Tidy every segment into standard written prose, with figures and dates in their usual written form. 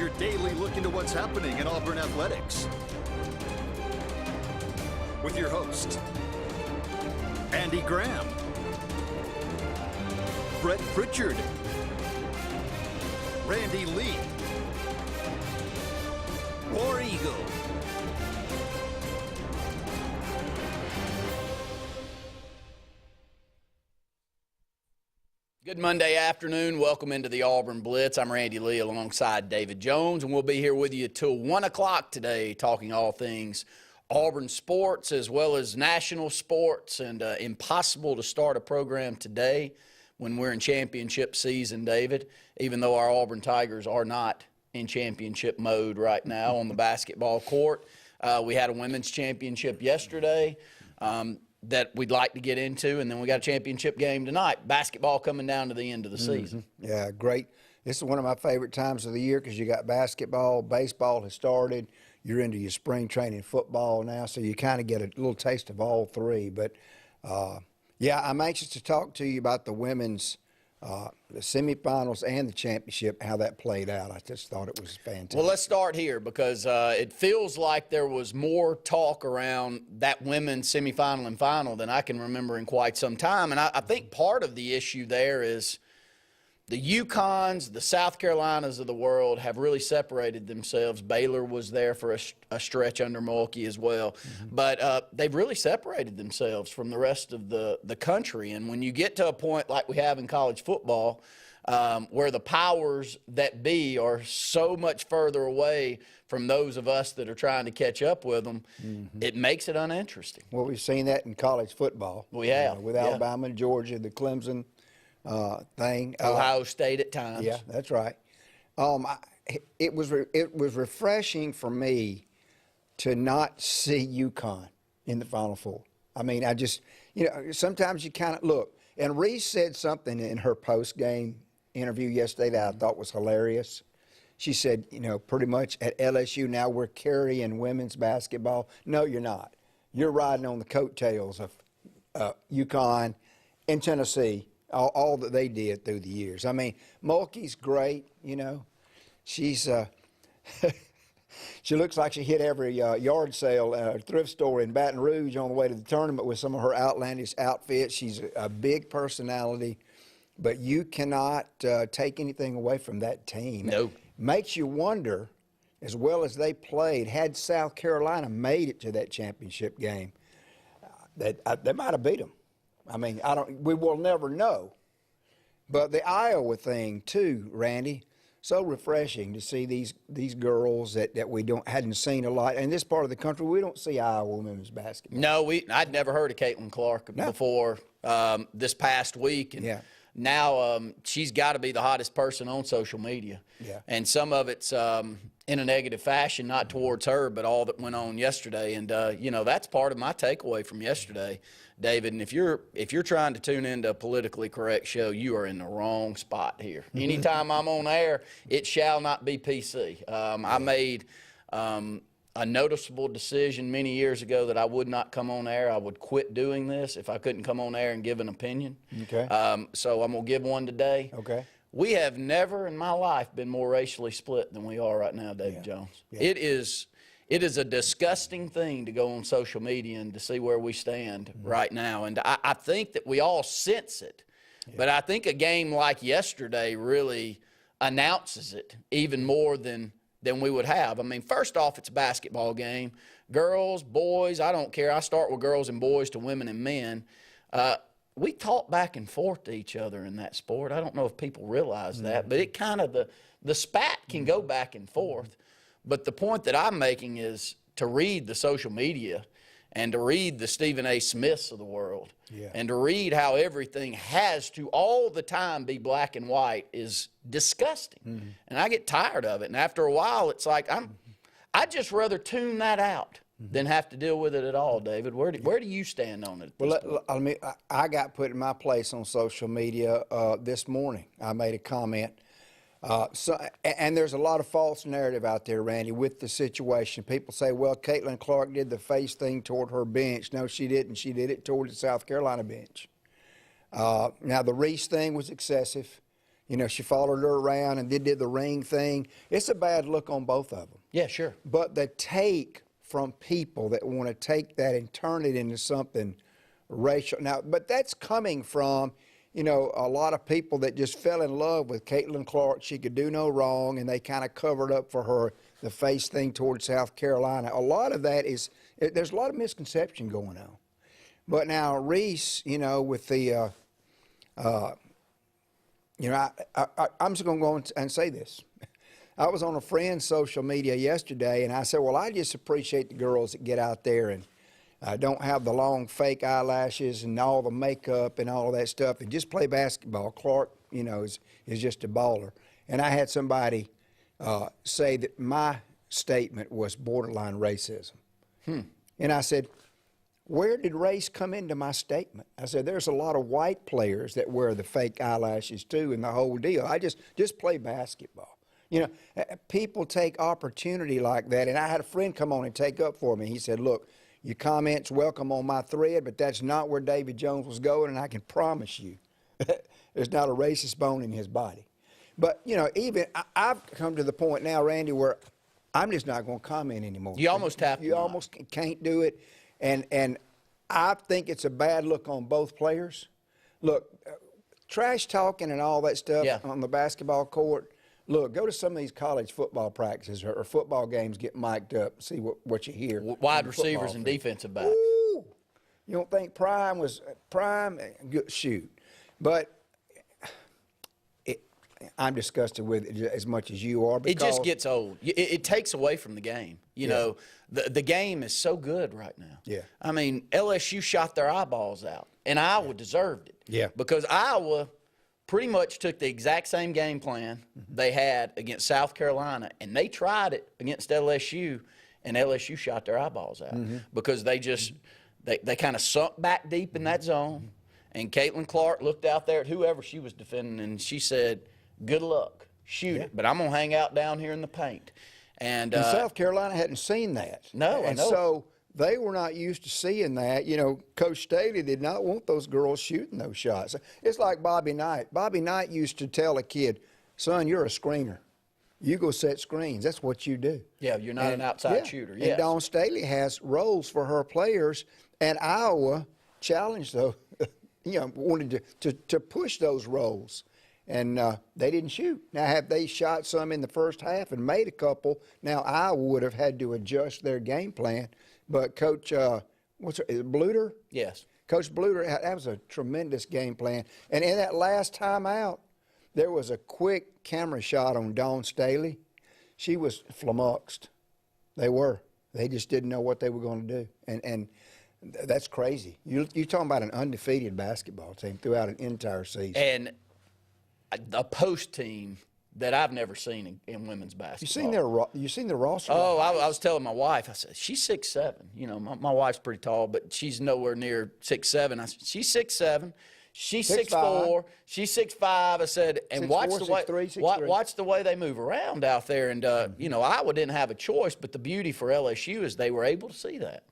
your daily look into what's happening in Auburn athletics. With your host, Andy Graham, Brett Pritchard, Randy Lee, War Eagle. Good Monday afternoon. Welcome into the Auburn Blitz. I'm Randy Lee alongside David Jones, and we'll be here with you till 1 o'clock today talking all things Auburn sports as well as national sports. And impossible to start a program today when we're in championship season, David, even though our Auburn Tigers are not in championship mode right now on the basketball court. We had a women's championship yesterday that we'd like to get into, and then we got a championship game tonight. Basketball coming down to the end of the season. Yeah, great. This is one of my favorite times of the year because you got basketball, baseball has started, you're into your spring training football now, so you kind of get a little taste of all three. But, yeah, I'm anxious to talk to you about the women's the semifinals and the championship, how that played out. I just thought it was fantastic. Well, let's start here because it feels like there was more talk around that women's semifinal and final than I can remember in quite some time. And I think part of the issue there is the UConns, the South Carolinas of the world have really separated themselves. Baylor was there for a stretch under Mulkey as well. But they've really separated themselves from the rest of the country. And when you get to a point like we have in college football where the powers that be are so much further away from those of us that are trying to catch up with them, it makes it uninteresting. Well, we've seen that in college football. We have. With Alabama and Georgia, the Clemson thing. Ohio State at times. Yeah, that's right. It was refreshing for me to not see UConn in the Final Four. I mean, I just, sometimes you kind of look. And Reese said something in her post-game interview yesterday that I thought was hilarious. She said, pretty much at LSU now we're carrying women's basketball. No, you're not. You're riding on the coattails of UConn and Tennessee. All that they did through the years. I mean, Mulkey's great, She's she looks like she hit every yard sale, thrift store in Baton Rouge on the way to the tournament with some of her outlandish outfits. She's a big personality, but you cannot take anything away from that team. No. Makes you wonder, as well as they played, had South Carolina made it to that championship game, they might have beat them. I mean, we will never know. But the Iowa thing too, Randy, so refreshing to see these girls that we hadn't seen a lot. In this part of the country, we don't see Iowa women's basketball. No, I'd never heard of Caitlin Clark before this past week. And now she's got to be the hottest person on social media. Yeah. And some of it's in a negative fashion, not towards her, but all that went on yesterday. And, that's part of my takeaway from yesterday, David. And if you're trying to tune into a politically correct show, you are in the wrong spot here. Anytime I'm on air, it shall not be PC. I made a noticeable decision many years ago that I would not come on air. I would quit doing this if I couldn't come on air and give an opinion. Okay. So I'm going to give one today. Okay. We have never in my life been more racially split than we are right now, David Jones. Yeah. It is a disgusting thing to go on social media and to see where we stand right now. And I think that we all sense it. Yeah. But I think a game like yesterday really announces it even more than we would have. I mean, first off, it's a basketball game. Girls, boys, I don't care. I start with girls and boys to women and men. We talk back and forth to each other in that sport. I don't know if people realize that, but it kind of the spat can go back and forth. But the point that I'm making is to read the social media and to read the Stephen A. Smiths of the world and to read how everything has to all the time be black and white is disgusting. And I get tired of it. And after a while, it's like I'd just rather tune that out than have to deal with it at all, David. Where do you stand on it? Well, I got put in my place on social media this morning. I made a comment. And there's a lot of false narrative out there, Randy, with the situation. People say, well, Caitlin Clark did the face thing toward her bench. No, she didn't. She did it toward the South Carolina bench. Now, the Reese thing was excessive. You know, she followed her around and did the ring thing. It's a bad look on both of them. Yeah, sure. But the take from people that want to take that and turn it into something racial. Now, but that's coming from, you know, a lot of people that just fell in love with Caitlin Clark. She could do no wrong, and they kind of covered up for her the face thing towards South Carolina. A lot of that is, there's a lot of misconception going on. But now Reese, you know, with the, you know, I'm just going to go and say this. I was on a friend's social media yesterday, and I said, well, I just appreciate the girls that get out there and don't have the long fake eyelashes and all the makeup and all of that stuff and just play basketball. Clark, you know, is just a baller. And I had somebody say that my statement was borderline racism. And I said, where did race come into my statement? I said, there's a lot of white players that wear the fake eyelashes too and the whole deal. I just play basketball. You know, people take opportunity like that. And I had a friend come on and take up for me. He said, look, your comments welcome on my thread, but that's not where David Jones was going, and I can promise you there's not a racist bone in his body. But, you know, even I've come to the point now, Randy, where I'm just not going to comment anymore. You almost have to. You almost can't do it. And I think it's a bad look on both players. Look, trash talking and all that stuff on the basketball court. Look, go to some of these college football practices or football games, get mic'd up, see what you hear. Wide receivers and defensive backs. Ooh, you don't think Prime was Prime? Good, shoot. But I'm disgusted with it as much as you are. It just gets old. It takes away from the game. You know, the game is so good right now. Yeah. I mean, LSU shot their eyeballs out, and Iowa deserved it. Yeah. Because Iowa pretty much took the exact same game plan they had against South Carolina, and they tried it against LSU, and LSU shot their eyeballs out because they just they kind of sunk back deep in that zone, and Caitlin Clark looked out there at whoever she was defending, and she said, good luck, shoot it, but I'm going to hang out down here in the paint. And South Carolina hadn't seen that. No, and I know. So they were not used to seeing that. You know, Coach Staley did not want those girls shooting those shots. It's like Bobby Knight. Bobby Knight used to tell a kid, son, you're a screener. You go set screens. That's what you do. Yeah, you're not an outside shooter. Yes. And Dawn Staley has roles for her players, and Iowa challenged those, you know, wanted to push those roles. And they didn't shoot. Now, have they shot some in the first half and made a couple, now Iowa would have had to adjust their game plan. But Coach, is it Bluter? Yes. Coach Bluter, that was a tremendous game plan. And in that last timeout, there was a quick camera shot on Dawn Staley. She was flummoxed. They were. They just didn't know what they were going to do. And that's crazy. You're talking about an undefeated basketball team throughout an entire season. And a post team that I've never seen in women's basketball. You seen the roster? Oh, I was telling my wife, I said, she's 6'7". You know, my wife's pretty tall, but she's nowhere near 6'7". I said, she's 6'7". She's 6'4". She's 6'5". I said, and 6'4", watch the way they move around out there. And, you know, Iowa didn't have a choice, but the beauty for LSU is they were able to see that.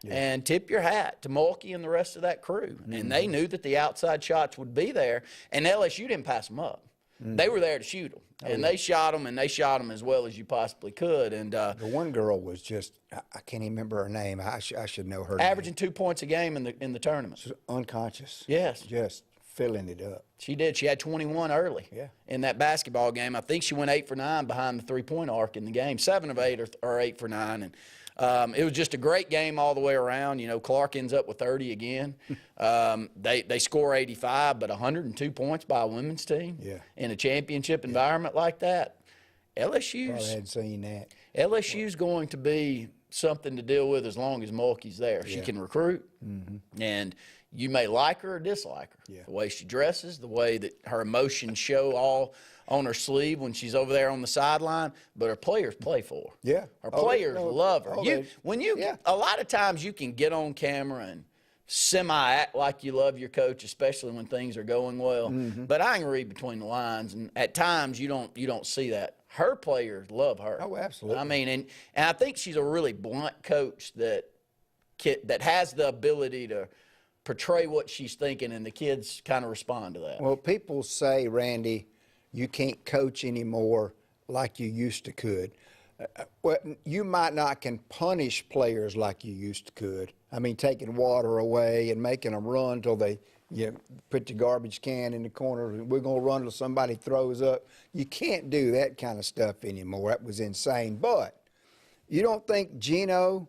Yeah. And tip your hat to Mulkey and the rest of that crew. And they knew that the outside shots would be there, and LSU didn't pass them up. They were there to shoot them, and they shot them, and they shot them as well as you possibly could. And the one girl was just, I can't even remember her name. I should know her averaging name. 2 points a game in the tournament. She was unconscious. Yes. Just filling it up. She did. She had 21 early in that basketball game. I think she went 8 for 9 behind the three-point arc in the game. 7 of 8 or 8 for 9. And it was just a great game all the way around. You know, Clark ends up with 30 again. They score 85, but 102 points by a women's team in a championship environment like that. LSU's Probably hadn't seen that. LSU's going to be something to deal with as long as Mulkey's there. She can recruit, and you may like her or dislike her. The way she dresses, the way that her emotions show all on her sleeve when she's over there on the sideline, but her players play for her. Yeah. Her players love her. A lot of times you can get on camera and semi-act like you love your coach, especially when things are going well. But I can read between the lines, and at times you don't see that. Her players love her. Oh, absolutely. I mean, and I think she's a really blunt coach that has the ability to portray what she's thinking, and the kids kind of respond to that. Well, people say, Randy, you can't coach anymore like you used to could. Well, you might not can punish players like you used to could. I mean, taking water away and making them run till they put your garbage can in the corner. We're going to run till somebody throws up. You can't do that kind of stuff anymore. That was insane. But you don't think Gino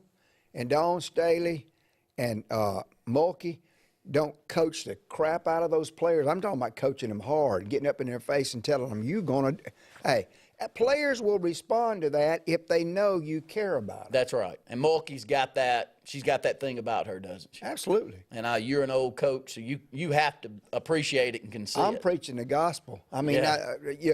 and Dawn Staley and Mulkey don't coach the crap out of those players? I'm talking about coaching them hard, getting up in their face and telling them, hey, players will respond to that if they know you care about them. That's right. And Mulkey's got that. She's got that thing about her, doesn't she? Absolutely. And you're an old coach, so you have to appreciate it and can see I'm it. preaching the gospel. I mean, Yeah.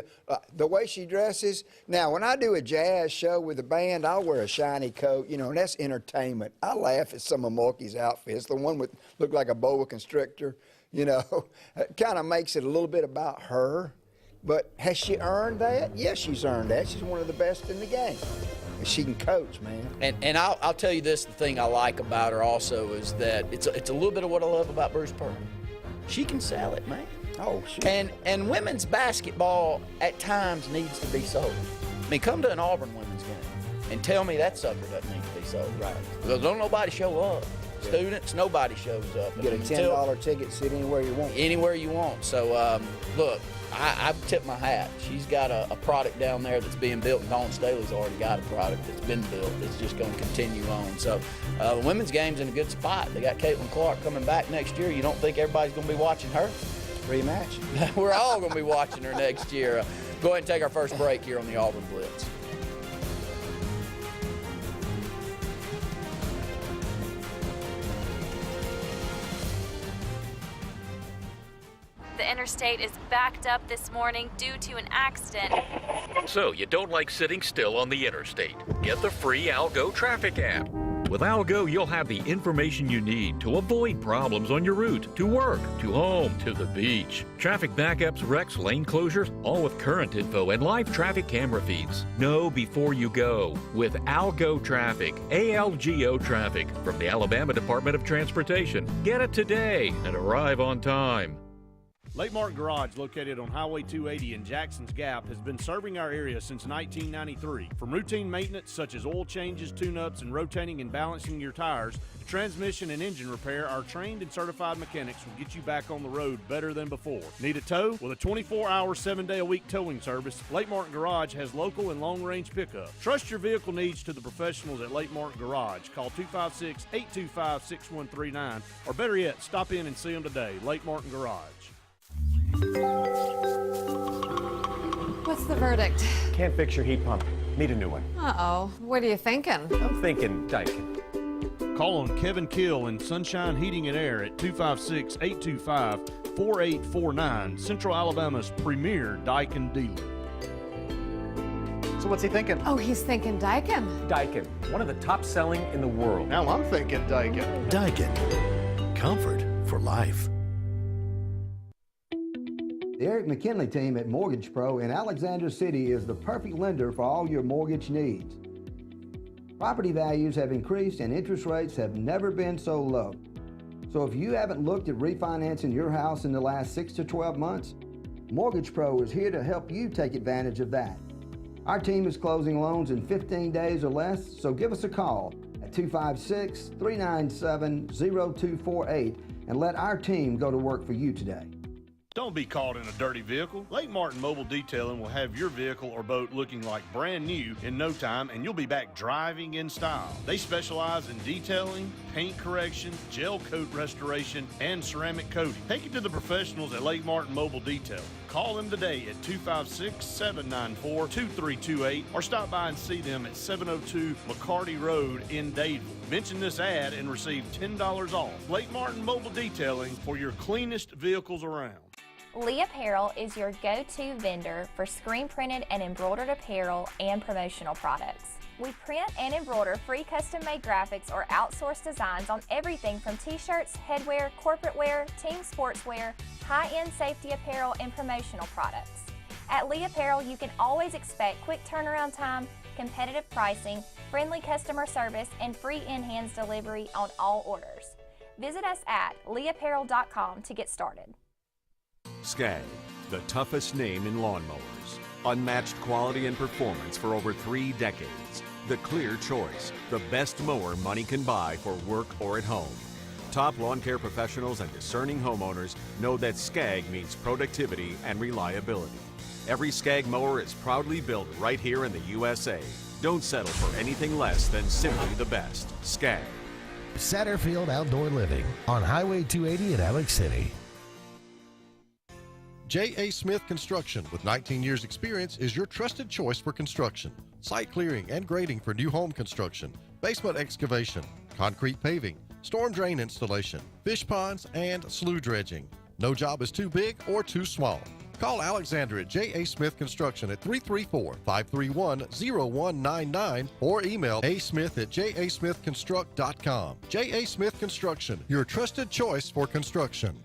the way she dresses. Now, when I do a jazz show with a band, I'll wear a shiny coat, and that's entertainment. I laugh at some of Mulkey's outfits. The one with look like a boa constrictor, it kind of makes it a little bit about her. But has she earned that? Yes, she's earned that. She's one of the best in the game. And she can coach, man. And I'll tell you this, the thing I like about her also is that it's a little bit of what I love about Bruce Pearl. She can sell it, man. Oh, sure. And women's basketball at times needs to be sold. I mean, come to an Auburn women's game and tell me that sucker doesn't need to be sold. Right. Because don't nobody show up. Yeah. Students, nobody shows up. You get a $10 ticket, sit anywhere you want. Anywhere you want. So, look, I tip my hat. She's got a product down there that's being built, and Dawn Staley's already got a product that's been built that's just going to continue on. So the women's game's in a good spot. They got Caitlin Clark coming back next year. You don't think everybody's going to be watching her? Rematch. We're all going to be watching her next year. Go ahead and take our first break here on the Auburn Blitz. The interstate is backed up this morning due to an accident. So you don't like sitting still on the interstate? Get the free ALGO traffic app. With ALGO, you'll have the information you need to avoid problems on your route, to work, to home, to the beach. Traffic backups, wrecks, lane closures, all with current info and live traffic camera feeds. Know before you go with ALGO Traffic, ALGO Traffic from the Alabama Department of Transportation. Get it today and arrive on time. Lake Martin Garage, located on Highway 280 in Jackson's Gap, has been serving our area since 1993. From routine maintenance such as oil changes, tune-ups, and rotating and balancing your tires, to transmission and engine repair, our trained and certified mechanics will get you back on the road better than before. Need a tow? With a 24-hour, 7-day-a-week towing service, Lake Martin Garage has local and long-range pickup. Trust your vehicle needs to the professionals at Lake Martin Garage. Call 256-825-6139, or better yet, stop in and see them today. Lake Martin Garage. What's the verdict? Can't fix your heat pump. Need a new one. Uh-oh. What are you thinking? I'm thinking Daikin. Call on Kevin Kill in Sunshine Heating and Air at 256-825-4849, Central Alabama's premier Daikin dealer. So what's he thinking? Oh, he's thinking Daikin. Daikin, one of the top selling in the world. Now I'm thinking Daikin. Daikin. Comfort for life. The Eric McKinley team at Mortgage Pro in Alexander City is the perfect lender for all your mortgage needs. Property values have increased and interest rates have never been so low. So if you haven't looked at refinancing your house in the last 6 to 12 months, Mortgage Pro is here to help you take advantage of that. Our team is closing loans in 15 days or less, so give us a call at 256-397-0248 and let our team go to work for you today. Don't be caught in a dirty vehicle. Lake Martin Mobile Detailing will have your vehicle or boat looking like brand new in no time, and you'll be back driving in style. They specialize in detailing, paint correction, gel coat restoration, and ceramic coating. Take it to the professionals at Lake Martin Mobile Detailing. Call them today at 256-794-2328 or stop by and see them at 702 McCarty Road in Dadeville. Mention this ad and receive $10 off. Lake Martin Mobile Detailing for your cleanest vehicles around. Lee Apparel is your go-to vendor for screen printed and embroidered apparel and promotional products. We print and embroider free custom-made graphics or outsourced designs on everything from t-shirts, headwear, corporate wear, team sportswear, high-end safety apparel, and promotional products. At Lee Apparel, you can always expect quick turnaround time, competitive pricing, friendly customer service, and free in-hands delivery on all orders. Visit us at leeapparel.com to get started. SCAG, The toughest name in lawnmowers. Unmatched quality and performance for over 3 decades. The clear choice. The best mower money can buy for work or at home. Top lawn care professionals and discerning homeowners know that Skag means productivity and reliability. Every Skag mower is proudly built right here in the USA. Don't settle for anything less than simply the best. Skag. Satterfield Outdoor Living on Highway 280 in Alex City. J.A. Smith Construction, with 19 years experience, is your trusted choice for construction. Site clearing and grading for new home construction, basement excavation, concrete paving, storm drain installation, fish ponds, and slough dredging. No job is too big or too small. Call Alexander at J.A. Smith Construction at 334-531-0199 or email asmith@jasmithconstruct.com. J.A. Smith Construction, your trusted choice for construction.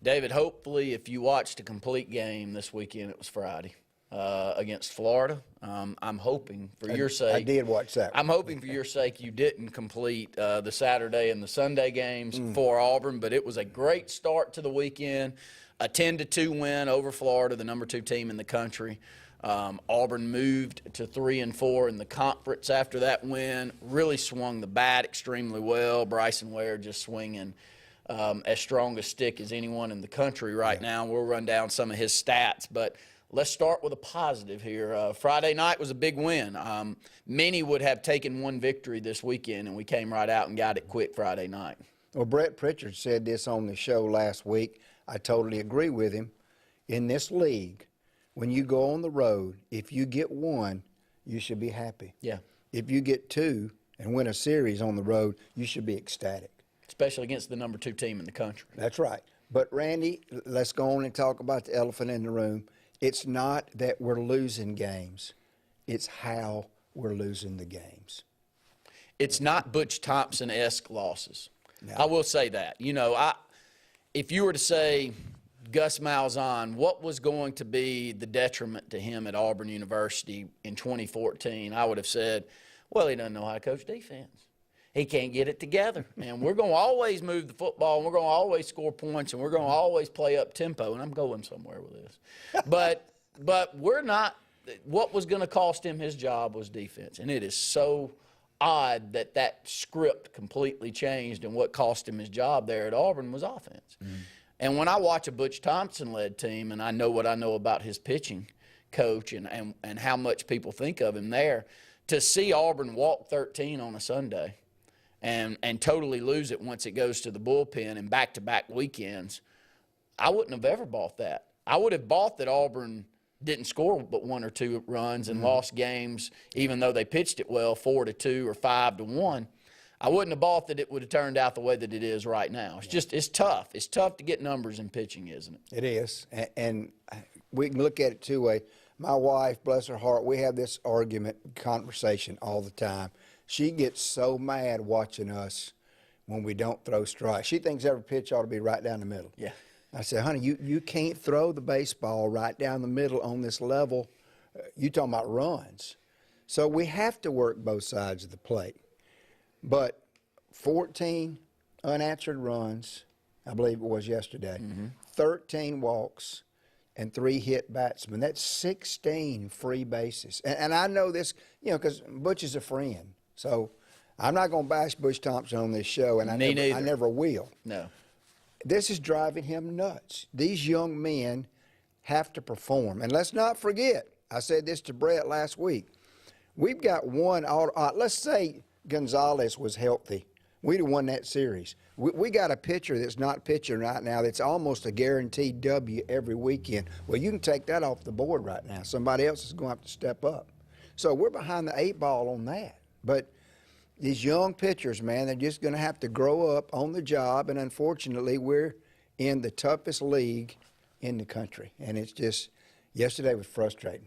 David, hopefully if you watched a complete game this weekend, it was Friday against Florida. I'm hoping for your sake. I did watch that one. I'm hoping for your sake you didn't complete the Saturday and the Sunday games for Auburn, but it was a great start to the weekend. A 10-2 win over Florida, the number 2 team in the country. Auburn moved to 3-4 in the conference after that win. Really swung the bat extremely well. Bryson Ware just swinging as strong a stick as anyone in the country right now. We'll run down some of his stats, but let's start with a positive here. Friday night was a big win. Many would have taken one victory this weekend, and we came right out and got it quick Friday night. Well, Brett Pritchard said this on the show last week. I totally agree with him. In this league, when you go on the road, if you get one, you should be happy. Yeah. If you get two and win a series on the road, you should be ecstatic. Especially against the number 2 team in the country. That's right. But, Randy, let's go on and talk about the elephant in the room. It's not that we're losing games. It's how we're losing the games. It's not Butch Thompson-esque losses. No. I will say that. You know, if you were to say Gus Malzahn, what was going to be the detriment to him at Auburn University in 2014, I would have said, well, he doesn't know how to coach defense. He can't get it together. And we're going to always move the football, and we're going to always score points, and we're going to always play up tempo. And I'm going somewhere with this. But we're not – what was going to cost him his job was defense. And it is so odd that that script completely changed, and what cost him his job there at Auburn was offense. Mm-hmm. And when I watch a Butch Thompson-led team, and I know what I know about his pitching coach and how much people think of him there, to see Auburn walk 13 on a Sunday – and totally lose it once it goes to the bullpen in back-to-back weekends, I wouldn't have ever bought that. I would have bought that Auburn didn't score but 1 or 2 runs and lost games, even though they pitched it well, 4-2 or 5-1. I wouldn't have bought that it would have turned out the way that it is right now. It's tough. It's tough to get numbers in pitching, isn't it? It is, and we can look at it 2 ways. My wife, bless her heart, we have this conversation all the time. She gets so mad watching us when we don't throw strikes. She thinks every pitch ought to be right down the middle. Yeah. I said, honey, you can't throw the baseball right down the middle on this level. You talking about runs. So we have to work both sides of the plate. But 14 unanswered runs, I believe it was yesterday, 13 walks, and 3 hit batsmen. That's 16 free bases. And I know this, because Butch is a friend. So I'm not going to bash Butch Thompson on this show, and I never will. No. This is driving him nuts. These young men have to perform. And let's not forget, I said this to Brett last week, we've got one, let's say Gonzalez was healthy. We'd have won that series. We got a pitcher that's not pitching right now that's almost a guaranteed W every weekend. Well, you can take that off the board right now. Somebody else is going to have to step up. So we're behind the 8 ball on that. But these young pitchers, man, they're just going to have to grow up on the job, and unfortunately we're in the toughest league in the country. And it's just, Yesterday was frustrating.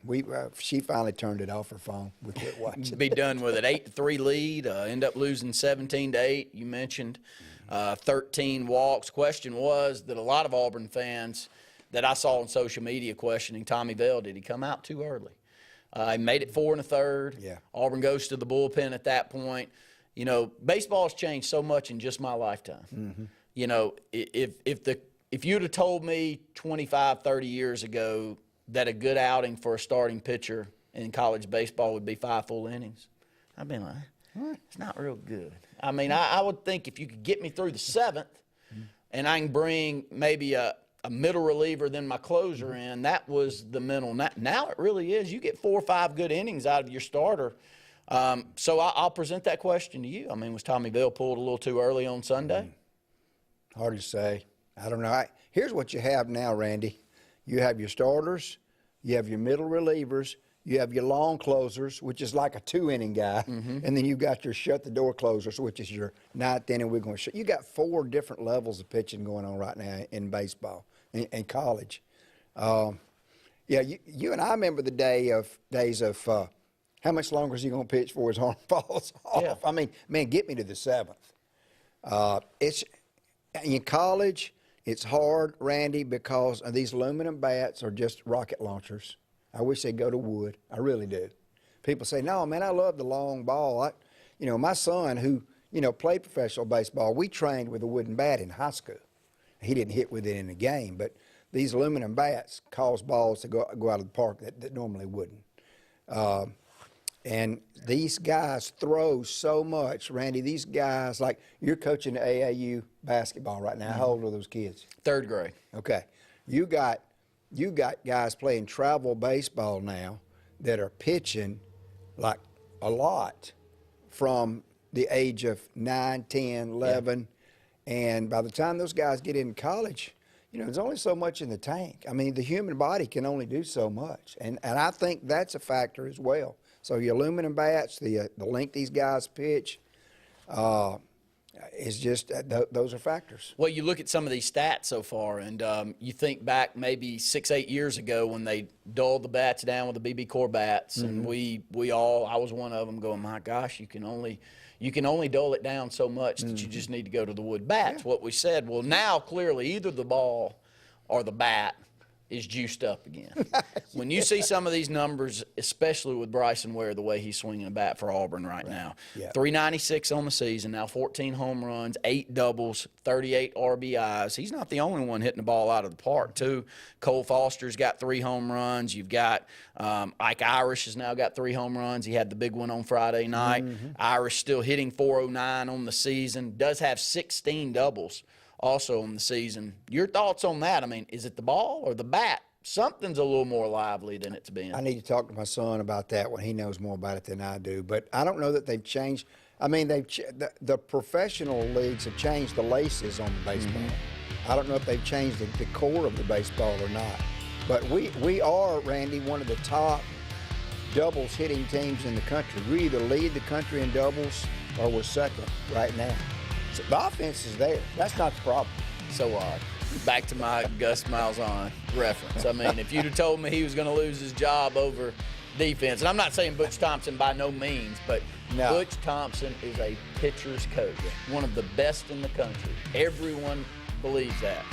She finally turned it off her phone. We quit watching. Be done with it. 8-3 lead. End up losing 17-8. You mentioned 13 walks. Question was that a lot of Auburn fans that I saw on social media questioning Tommy Bell. Did he come out too early? He made it 4 1/3. Yeah. Auburn goes to the bullpen at that point. You know, baseball's changed so much in just my lifetime. Mm-hmm. You know, if you'd have told me 25, 30 years ago that a good outing for a starting pitcher in college baseball would be 5 full innings, I'd been like, it's not real good. I mean, I would think if you could get me through the 7th and I can bring maybe a middle reliever than my closer in, that was the mental. Now it really is. You get 4 or 5 good innings out of your starter. So I'll present that question to you. I mean, was Tommy Bell pulled a little too early on Sunday? Hard to say. I don't know. Here's what you have now, Randy. You have your starters, you have your middle relievers, you have your long closers, which is like a 2-inning guy, and then you got your shut-the-door closers, which is your 9th inning. We're going to shut. You got 4 different levels of pitching going on right now in baseball, in college. Yeah, you and I remember the days of how much longer is he going to pitch before his arm falls off? Yeah. I mean, man, get me to the 7th. It's in college. It's hard, Randy, because these aluminum bats are just rocket launchers. I wish they'd go to wood. I really do. People say, no, man, I love the long ball. My son, who, played professional baseball, we trained with a wooden bat in high school. He didn't hit with it in the game, but these aluminum bats cause balls to go out of the park that normally wouldn't. And these guys throw so much, Randy. These guys, like you're coaching the AAU basketball right now. How old are those kids? 3rd grade. Okay. You got guys playing travel baseball now that are pitching like a lot from the age of 9, 10, 11. Yeah. And by the time those guys get in college, there's only so much in the tank. I mean, the human body can only do so much. And I think that's a factor as well. So your aluminum bats, the length these guys pitch, is just those are factors. Well, you look at some of these stats so far, and you think back maybe 6-8 years ago when they dulled the bats down with the BB Core bats, and I was one of them going, my gosh, you can only dull it down so much that you just need to go to the wood bats. Yeah. What we said, well, now clearly either the ball or the bat is juiced up again. When you see some of these numbers, especially with Bryson Ware, the way he's swinging a bat for Auburn right now. Yeah. 396 on the season, now 14 home runs, 8 doubles, 38 RBIs. He's not the only one hitting the ball out of the park, too. Cole Foster's got 3 home runs. You've got Ike Irish has now got 3 home runs. He had the big one on Friday night. Irish still hitting .409 on the season, does have 16 doubles also on the season. Your thoughts on that? I mean, is it the ball or the bat? Something's a little more lively than it's been. I need to talk to my son about that one. He knows more about it than I do. But I don't know that they've changed. I mean, the professional leagues have changed the laces on the baseball. I don't know if they've changed the core of the baseball or not. But we are, Randy, one of the top doubles hitting teams in the country. We either lead the country in doubles or we're second right now. So the offense is there. That's not the problem. So back to my Gus Malzahn reference. I mean, if you'd have told me he was going to lose his job over defense, and I'm not saying Butch Thompson by no means, but Butch Thompson is a pitcher's coach, one of the best in the country. Everyone believes that.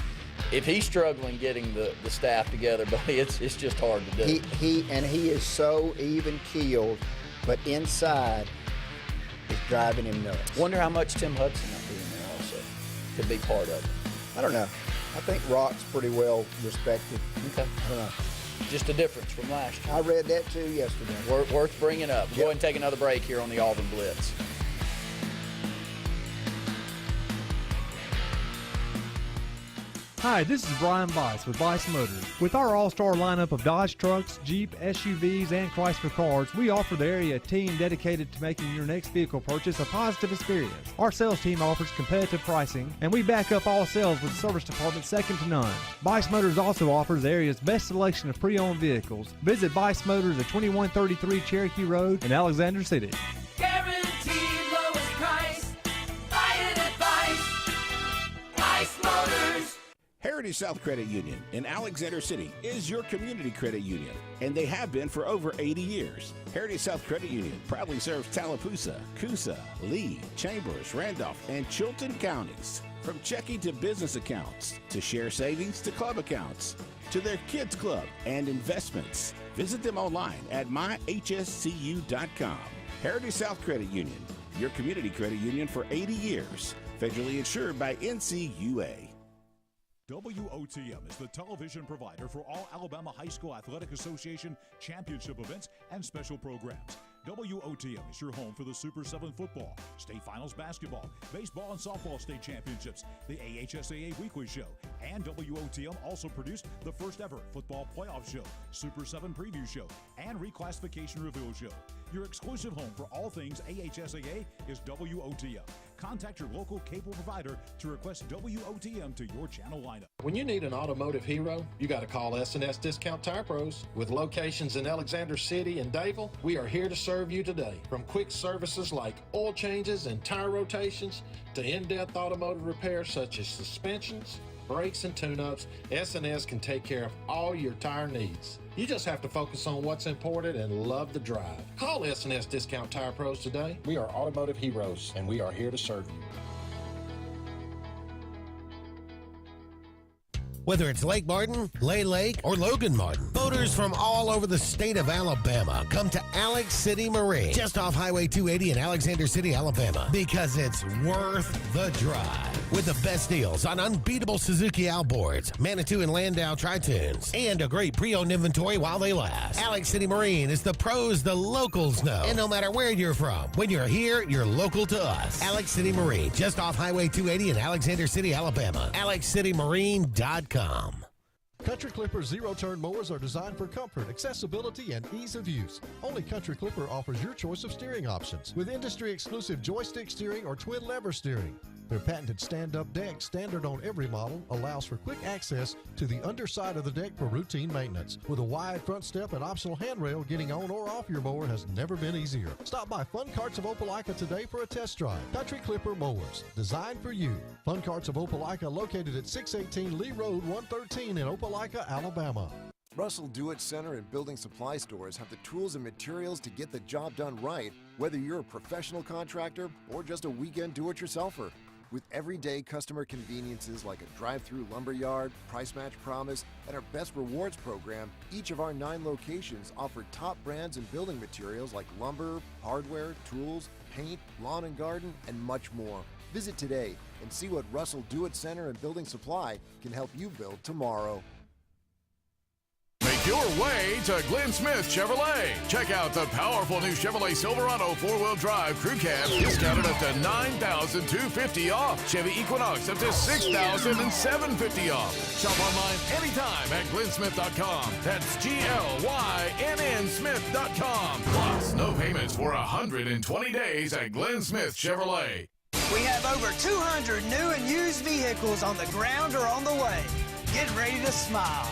If he's struggling getting the staff together, buddy, it's just hard to do. He is so even-keeled, but inside it's driving him nuts. Wonder how much Tim Hudson not being there also could be part of it. I don't know. I think Rock's pretty well respected. Okay. I don't know. Just a difference from last year. I read that too yesterday. Worth bringing up. Go ahead and take another break here on the Auburn Blitz. Hi, this is Brian Bice with Bice Motors. With our all-star lineup of Dodge trucks, Jeep, SUVs, and Chrysler cars, we offer the area team dedicated to making your next vehicle purchase a positive experience. Our sales team offers competitive pricing, and we back up all sales with a service department second to none. Bice Motors also offers the area's best selection of pre-owned vehicles. Visit Bice Motors at 2133 Cherokee Road in Alexander City. Guaranteed lowest price. Buy it at Bice. Bice Motors. Heritage South Credit Union in Alexander City is your community credit union, and they have been for over 80 years. Heritage South Credit Union proudly serves Tallapoosa, Coosa, Lee, Chambers, Randolph, and Chilton counties. From checking to business accounts, to share savings to club accounts, to their kids club and investments. Visit them online at myhscu.com. Heritage South Credit Union, your community credit union for 80 years. Federally insured by NCUA. WOTM is the television provider for all Alabama High School Athletic Association championship events and special programs. WOTM is your home for the Super 7 football, state finals basketball, baseball and softball state championships, the AHSAA weekly show, and WOTM also produced the first ever football playoff show, Super 7 preview show, and reclassification reveal show. Your exclusive home for all things AHSAA is WOTM. Contact your local cable provider to request WOTM to your channel lineup. When you need an automotive hero, you got to call S&S Discount Tire Pros. With locations in Alexander City and Dayville, we are here to serve you today. From quick services like oil changes and tire rotations to in-depth automotive repairs such as suspensions, brakes, and tune-ups, S&S can take care of all your tire needs. You just have to focus on what's important and love the drive. Call S&S Discount Tire Pros today. We are automotive heroes, and we are here to serve you. Whether it's Lake Martin, Lay Lake, or Logan Martin, boaters from all over the state of Alabama come to Alex City Marine, just off Highway 280 in Alexander City, Alabama, because it's worth the drive. With the best deals on unbeatable Suzuki outboards, Manitou and Landau Tritoons, and a great pre-owned inventory while they last. Alex City Marine is the pros the locals know. And no matter where you're from, when you're here, you're local to us. Alex City Marine, just off Highway 280 in Alexander City, Alabama. AlexCityMarine.com. Country Clipper zero-turn mowers are designed for comfort, accessibility, and ease of use. Only Country Clipper offers your choice of steering options with industry-exclusive joystick steering or twin-lever steering. Their patented stand-up deck, standard on every model, allows for quick access to the underside of the deck for routine maintenance. With a wide front step and optional handrail, getting on or off your mower has never been easier. Stop by Fun Carts of Opelika today for a test drive. Country Clipper mowers, designed for you. Fun Carts of Opelika, located at 618 Lee Road, 113 in Opelika, Alabama. Russell Do-It Center and building supply stores have the tools and materials to get the job done right, whether you're a professional contractor or just a weekend do-it-yourselfer. With everyday customer conveniences like a drive-through lumberyard, price match promise, and our Best Rewards program, each of our 9 locations offer top brands and building materials like lumber, hardware, tools, paint, lawn and garden, and much more. Visit today and see what Russell Do-It Center and Building Supply can help you build tomorrow. Make your way to Glenn Smith Chevrolet. Check out the powerful new Chevrolet Silverado 4-wheel drive crew cab, discounted up to $9,250 off. Chevy Equinox up to $6,750 off. Shop online anytime at glennsmith.com. That's GLYNN Smith.com. Plus, no payments for 120 days at Glenn Smith Chevrolet. We have over 200 new and used vehicles on the ground or on the way. Get ready to smile.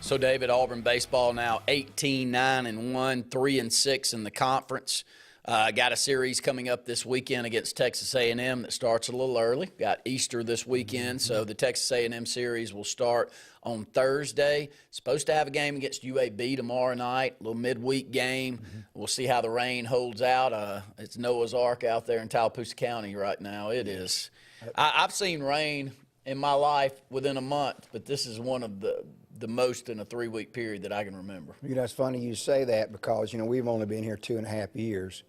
So, David, Auburn baseball now 18-9-1, 3-6 in the conference. Got a series coming up this weekend against Texas A&M that starts a little early. Got Easter this weekend, so the Texas A&M series will start on Thursday. Supposed to have a game against UAB tomorrow night, a little midweek game. We'll see how the rain holds out. It's Noah's Ark out there in Tallapoosa County right now. It is. I've seen rain in my life within a month, but this is one of the most in a 3-week period that I can remember. You know, it's funny you say that because, you know, we've only been here 2.5 years.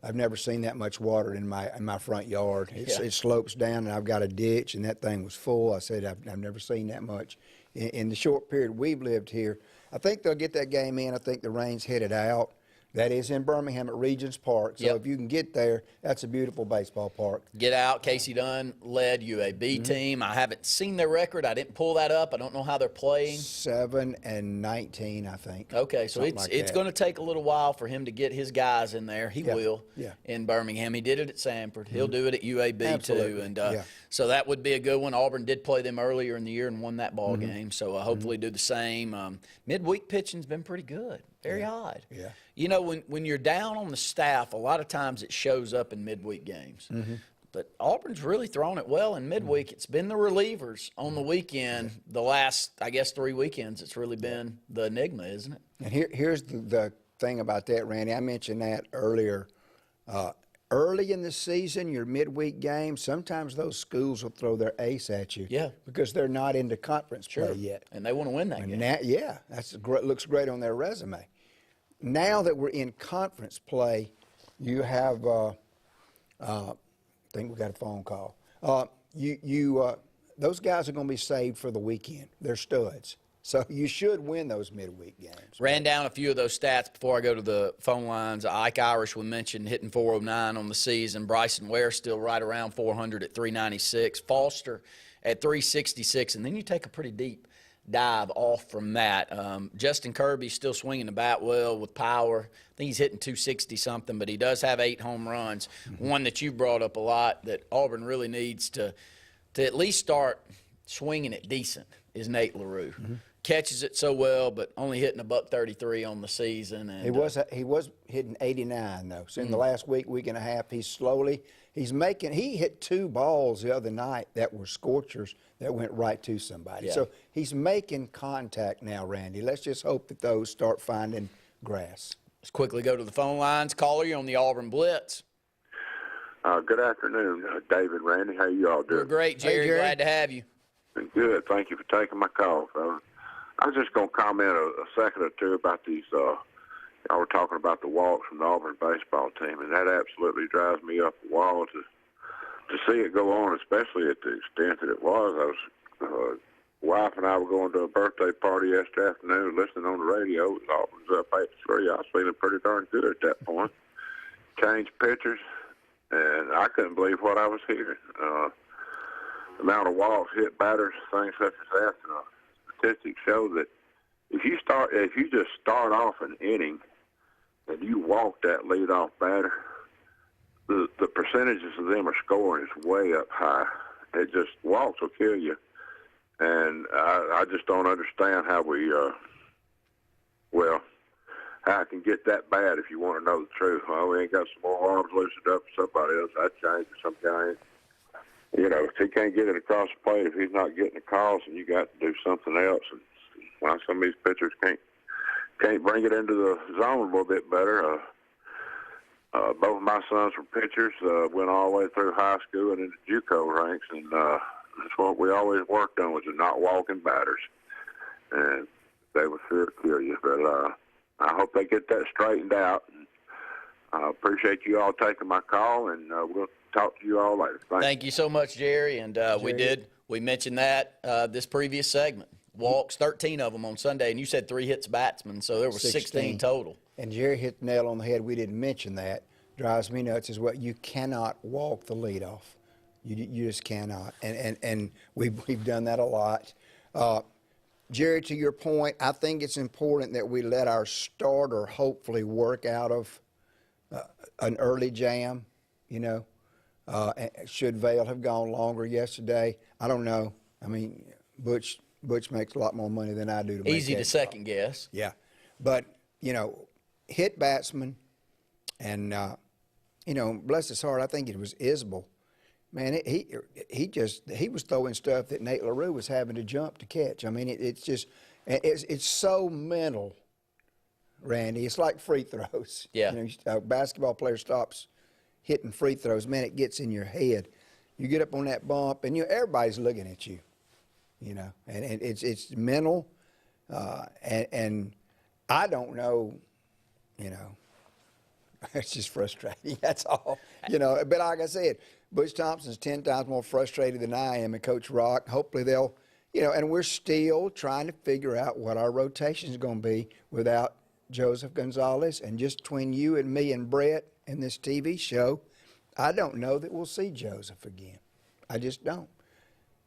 I've never seen that much water in my front yard. It slopes down, and I've got a ditch, and that thing was full. I said I've never seen that much in the short period we've lived here. I think they'll get that game in. I think the rain's headed out. That is in Birmingham at Regents Park. So if you can get there, that's a beautiful baseball park. Get out. Casey Dunn led UAB team. I haven't seen their record. I didn't pull that up. I don't know how they're playing. 7-19, I think. Okay, so it's going to take a little while for him to get his guys in there. He will in Birmingham. He did it at Sanford. He'll do it at UAB too. And so that would be a good one. Auburn did play them earlier in the year and won that ball game. So hopefully do the same. Midweek pitching's been pretty good. Very odd. Yeah. You know, when you're down on the staff, a lot of times it shows up in midweek games. But Auburn's really thrown it well in midweek. It's been the relievers on the weekend. The last, I guess, 3 weekends, it's really been the enigma, isn't it? And here's the thing about that, Randy. I mentioned that earlier. Early in the season, your midweek games, sometimes those schools will throw their ace at you. Yeah. Because they're not into conference play yet. And they want to win that game. That's looks great on their resume. Now that we're in conference play, you have, I think we got a phone call. Those guys are going to be saved for the weekend. They're studs. So you should win those midweek games. Ran down a few of those stats before I go to the phone lines. Ike Irish, we mentioned, hitting 409 on the season. Bryson Ware still right around 400 at 396. Foster at 366. And then you take a pretty deep dive off from that. Justin Kirby's still swinging the bat well with power. I think he's hitting 260-something, but he does have 8 home runs. One that you brought up a lot that Auburn really needs to at least start swinging it decent is Nate LaRue. Catches it so well, but only hitting $133 on the season. And he was hitting 89 though. So in the last week and a half, he hit 2 balls the other night that were scorchers that went right to somebody. So he's making contact now, Randy. Let's just hope that those start finding grass. Let's quickly go to the phone lines. Caller, you're on the Auburn Blitz. Good afternoon, David, Randy. How you all doing? We're great, Jerry. Glad to have you. Good. Thank you for taking my call, fellas. I was just going to comment a second or two about these. Y'all were talking about the walks from the Auburn baseball team, and that absolutely drives me up the wall to see it go on, especially at the extent that it was. Wife and I were going to a birthday party yesterday afternoon, listening on the radio. Auburn's up 8-3. I was feeling pretty darn good at that point. Changed pitchers, and I couldn't believe what I was hearing. The amount of walks, hit batters, things such as that. Statistics show that if you just start off an inning and you walk that leadoff batter, the percentages of them are scoring is way up high. It just walks will kill you, and I just don't understand how how it can get that bad. If you want to know the truth, we ain't got some more arms loosened up for somebody else. I'd change it. Some guy. If he can't get it across the plate, if he's not getting the calls, and you got to do something else. And some of these pitchers can't bring it into the zone a little bit better. Both of my sons were pitchers, went all the way through high school and into JUCO ranks, and that's what we always worked on, was not walking batters. And they were sure to kill you. But I hope they get that straightened out. I appreciate you all taking my call, and we'll talk to you all later. Thank you so much, Jerry. And we mentioned that this previous segment. Walks, 13 of them on Sunday, and you said 3 hits batsmen, so there were 16 total. And Jerry hit the nail on the head. We didn't mention that. Drives me nuts is what you cannot walk the leadoff. You just cannot. And we've done that a lot. Jerry, to your point, I think it's important that we let our starter hopefully work out of an early jam, Should Vail have gone longer yesterday? I don't know. I mean, Butch makes a lot more money than I do to make easy to second guess. Yeah. But, hit batsman and, bless his heart, I think it was Isbell. Man, he was throwing stuff that Nate LaRue was having to jump to catch. I mean, it's so mental, Randy. It's like free throws. Yeah. A basketball player stops hitting free throws, man, it gets in your head. You get up on that bump, and everybody's looking at you, and it's mental, and I don't know, it's just frustrating. That's all, But like I said, Butch Thompson's 10 times more frustrated than I am, and Coach Rock. Hopefully they'll, and we're still trying to figure out what our rotation is going to be without Joseph Gonzalez, and just between you and me and Brett and this TV show, I don't know that we'll see Joseph again. I just don't.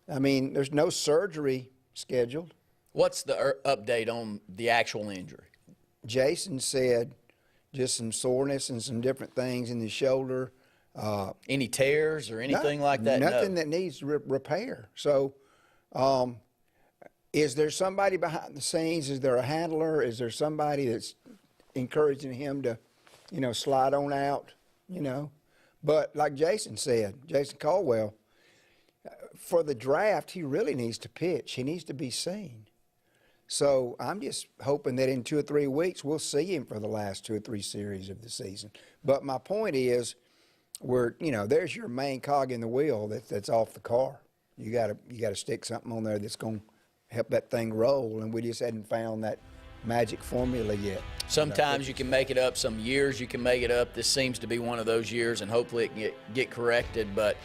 I mean, there's no surgery scheduled. What's the update on the actual injury? Jason said just some soreness and some different things in the shoulder. Any tears or anything like that? Nothing that needs repair. So is there somebody behind the scenes? Is there a handler? Is there somebody that's encouraging him to, slide on out, But like Jason said, Jason Caldwell, for the draft, he really needs to pitch. He needs to be seen. So I'm just hoping that in 2 or 3 weeks we'll see him for the last 2 or 3 series of the season. But my point is, there's your main cog in the wheel that's off the car. You gotta stick something on there that's going to help that thing roll, and we just hadn't found that magic formula yet. Sometimes you can make it up. Some years you can make it up. This seems to be one of those years, and hopefully it can get corrected. But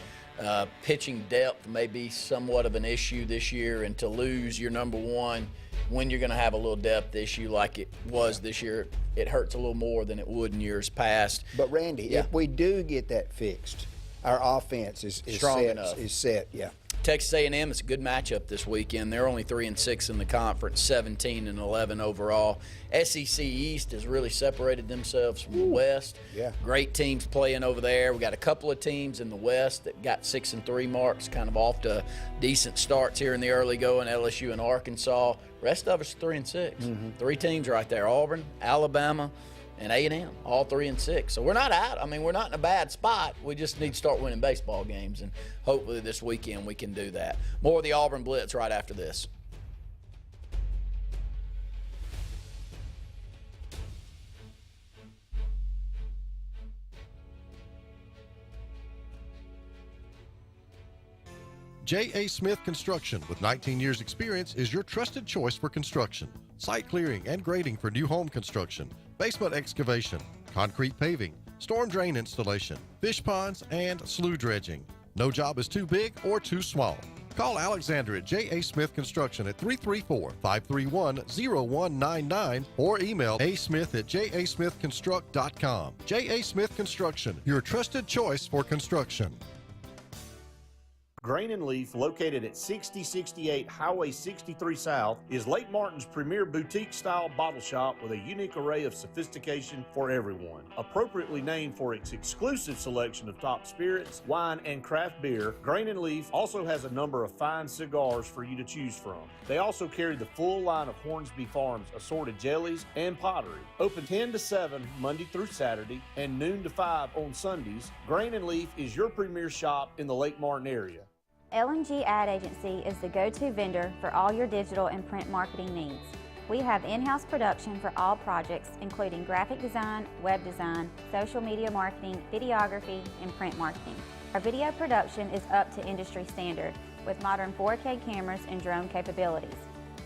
pitching depth may be somewhat of an issue this year, and to lose your number one when you're going to have a little depth issue like it was this year, it hurts a little more than it would in years past. But Randy, if we do get that fixed, our offense is strong set, enough. Is set, yeah. Texas A&M is a good matchup this weekend. They're only 3-6 in the conference, 17-11 overall. SEC East has really separated themselves from the West. Yeah. Great teams playing over there. We got a couple of teams in the West that got 6-3 marks, kind of off to decent starts here in the early going. LSU and Arkansas. Rest of us 3-6. 3 teams right there: Auburn, Alabama, and A&M, all 3-6. So we're not out. I mean, we're not in a bad spot. We just need to start winning baseball games, and hopefully this weekend we can do that. More of the Auburn Blitz right after this. J.A. Smith Construction, with 19 years experience, is your trusted choice for construction. Site clearing and grading for new home construction, basement excavation, concrete paving, storm drain installation, fish ponds, and slough dredging. No job is too big or too small. Call Alexander at J.A. Smith Construction at 334-531-0199 or email asmith@jasmithconstruct.com. J.A. Smith Construction, your trusted choice for construction. Grain and Leaf, located at 6068 Highway 63 South, is Lake Martin's premier boutique-style bottle shop with a unique array of sophistication for everyone. Appropriately named for its exclusive selection of top spirits, wine, and craft beer, Grain and Leaf also has a number of fine cigars for you to choose from. They also carry the full line of Hornsby Farms assorted jellies and pottery. Open 10 to 7 Monday through Saturday and noon to 5 on Sundays, Grain and Leaf is your premier shop in the Lake Martin area. L&G Ad Agency is the go-to vendor for all your digital and print marketing needs. We have in-house production for all projects, including graphic design, web design, social media marketing, videography, and print marketing. Our video production is up to industry standard with modern 4K cameras and drone capabilities.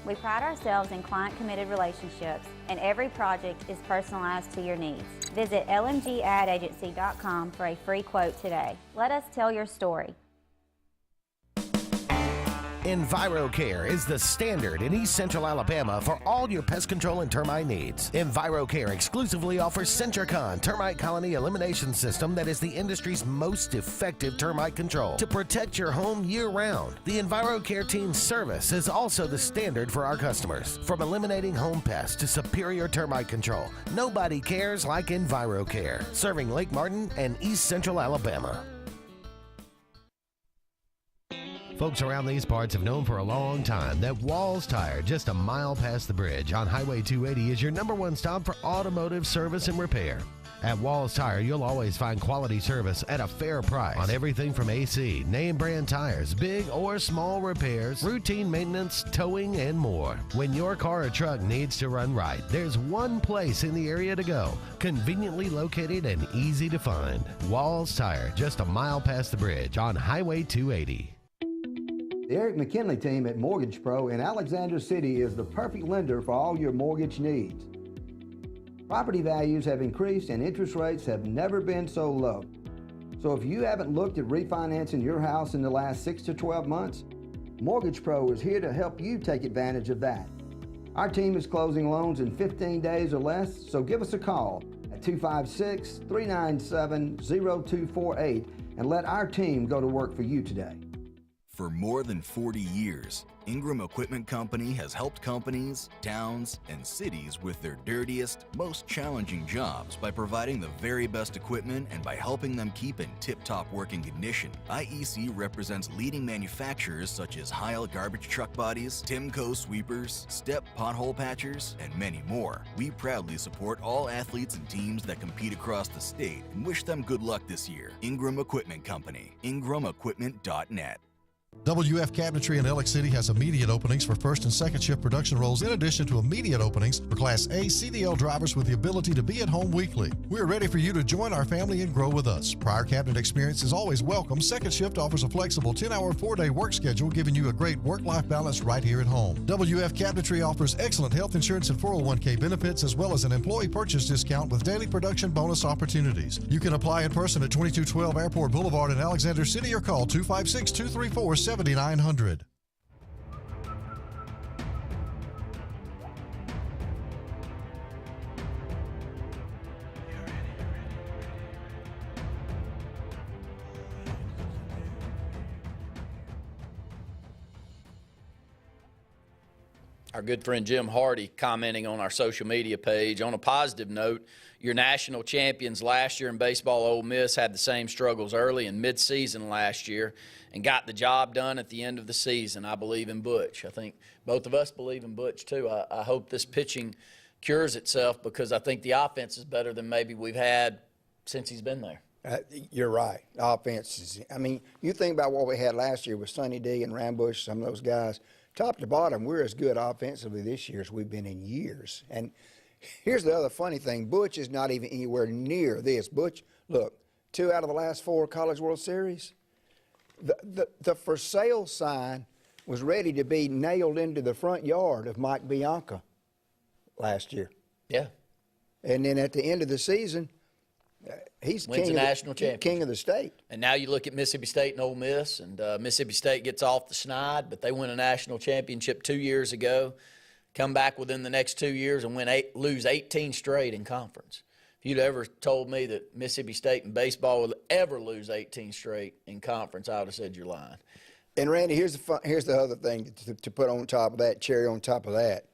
We pride ourselves in client-committed relationships, and every project is personalized to your needs. Visit lmgadagency.com for a free quote today. Let us tell your story. EnviroCare is the standard in East Central Alabama for all your pest control and termite needs. EnviroCare exclusively offers Centricon termite colony elimination system that is the industry's most effective termite control to protect your home year-round. The EnviroCare team's service is also the standard for our customers. From eliminating home pests to superior termite control, nobody cares like EnviroCare, serving Lake Martin and East Central Alabama. Folks around these parts have known for a long time that Walls Tire, just a mile past the bridge on Highway 280, is your #1 stop for automotive service and repair. At Walls Tire, you'll always find quality service at a fair price on everything from AC, name brand tires, big or small repairs, routine maintenance, towing, and more. When your car or truck needs to run right, there's one place in the area to go, conveniently located and easy to find. Walls Tire, just a mile past the bridge on Highway 280. The Eric McKinley team at Mortgage Pro in Alexander City is the perfect lender for all your mortgage needs. Property values have increased and interest rates have never been so low. So if you haven't looked at refinancing your house in the last 6 to 12 months, Mortgage Pro is here to help you take advantage of that. Our team is closing loans in 15 days or less, so give us a call at 256-397-0248 and let our team go to work for you today. For more than 40 years, Ingram Equipment Company has helped companies, towns, and cities with their dirtiest, most challenging jobs by providing the very best equipment and by helping them keep in tip-top working condition. IEC represents leading manufacturers such as Heil garbage truck bodies, Timco sweepers, Step pothole patchers, and many more. We proudly support all athletes and teams that compete across the state and wish them good luck this year. Ingram Equipment Company, ingramequipment.net. WF Cabinetry in Alex City has immediate openings for first and second shift production roles in addition to immediate openings for Class A CDL drivers with the ability to be at home weekly. We're ready for you to join our family and grow with us. Prior cabinet experience is always welcome. Second shift offers a flexible 10-hour, 4-day work schedule, giving you a great work-life balance right here at home. WF Cabinetry offers excellent health insurance and 401k benefits, as well as an employee purchase discount with daily production bonus opportunities. You can apply in person at 2212 Airport Boulevard in Alexander City or call 256-234-7900. Our good friend Jim Hardy commenting on our social media page. On a positive note, your national champions last year in baseball, Ole Miss, had the same struggles early and mid-season last year and got the job done at the end of the season. I believe in Butch. I think both of us believe in Butch, too. I hope this pitching cures itself because I think the offense is better than maybe we've had since he's been there. You're right. Offense is, I mean, you think about what we had last year with Sonny D and Rambush, some of those guys. Top to bottom, we're as good offensively this year as we've been in years. And here's the other funny thing. Butch is not even anywhere near this. Butch, look, 2 out of the last 4 College World Series. The for sale sign was ready to be nailed into the front yard of Mike Bianca last year. Yeah. And then at the end of the season, he's wins king, a of national the, championship. king of the state. And now you look at Mississippi State and Ole Miss, and Mississippi State gets off the schneid, but they win a national championship 2 years ago, come back within the next 2 years and lose 18 straight in conference. If you'd ever told me that Mississippi State in baseball would ever lose 18 straight in conference, I would have said you're lying. And, Randy, here's the other thing to put on top of that, cherry on top of that.